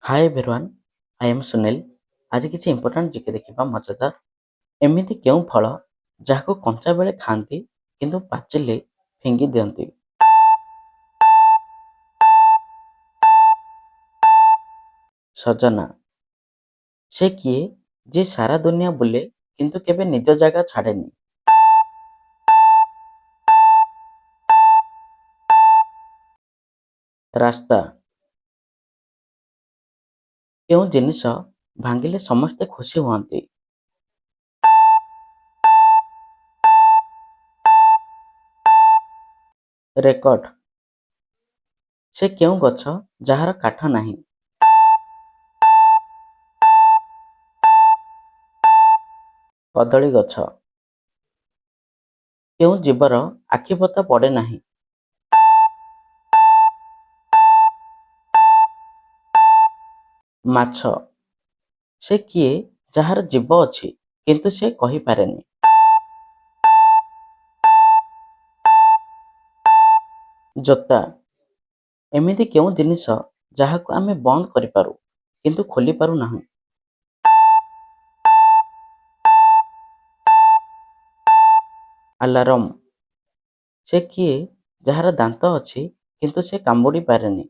Hi everyone, I M Sunil. ଆଜି କିଛି important GK ଦେଖିବା ମଜାଦାର। ଏମିତି କେଉଁ ଫଳ ଯାହାକୁ କଞ୍ଚା ବେଳେ ଖାଆନ୍ତି କିନ୍ତୁ ପାଚିଲେ ଫିଙ୍ଗି ଦିଅନ୍ତି? ସଜନା। ସେ କିଏ ଯିଏ ସାରା ଦୁନିଆ ବୁଲେ କିନ୍ତୁ କେବେ ନିଜ ଜାଗା ଛାଡ଼େନି? ରାସ୍ତା। କେଉଁ ଜିନିଷ ଭାଙ୍ଗିଲେ ସମସ୍ତେ ଖୁସି ହୁଅନ୍ତି? ରେକର୍ଡ। ସେ କେଉଁ ଗଛ ଯାହାର କାଠ ନାହିଁ? କଦଳୀ ଗଛ। କେଉଁ ଜୀବର ଆଖିପତା ପଡ଼େ ନାହିଁ? ମାଛ। ସେ କିଏ ଯାହାର ଜିଭ ଅଛି କିନ୍ତୁ ସେ କହିପାରେନି? ଜୋତା। ଏମିତି କେଉଁ ଜିନିଷ ଯାହାକୁ ଆମେ ବନ୍ଦ କରିପାରୁ କିନ୍ତୁ ଖୋଲି ପାରୁନାହୁଁ? ଆଲାର୍ମ। ସେ କିଏ ଯାହାର ଦାନ୍ତ ଅଛି କିନ୍ତୁ ସେ କାମୁଡ଼ି ପାରେନି?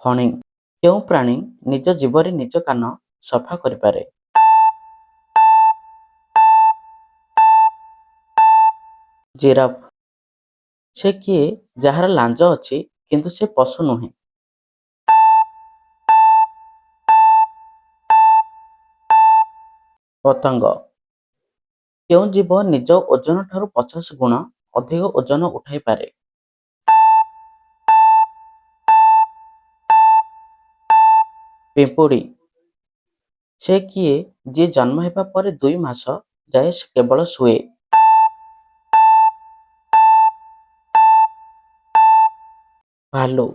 ହଣି। କେଉଁ ପ୍ରାଣୀ ନିଜ ଜୀବରେ ନିଜ କାନ ସଫା କରିପାରେ? ଜିରାଫ। ସେ କିଏ ଯାହାର ଲାଞ୍ଜ ଅଛି କିନ୍ତୁ ସେ ପଶୁ ନୁହେଁ? ପତଙ୍ଗ। କେଉଁ ଜୀବ ନିଜ ଓଜନ ଠାରୁ 50 ଗୁଣ ଅଧିକ ଓଜନ ଉଠାଇପାରେ? ପିମ୍ପୁଡ଼ି। ସେ କିଏ ଯିଏ ଜନ୍ମ ହେବା ପରେ 2 ମାସ ଯାଏ କେବଳ ଶୁଏ? ଭାଲୁ।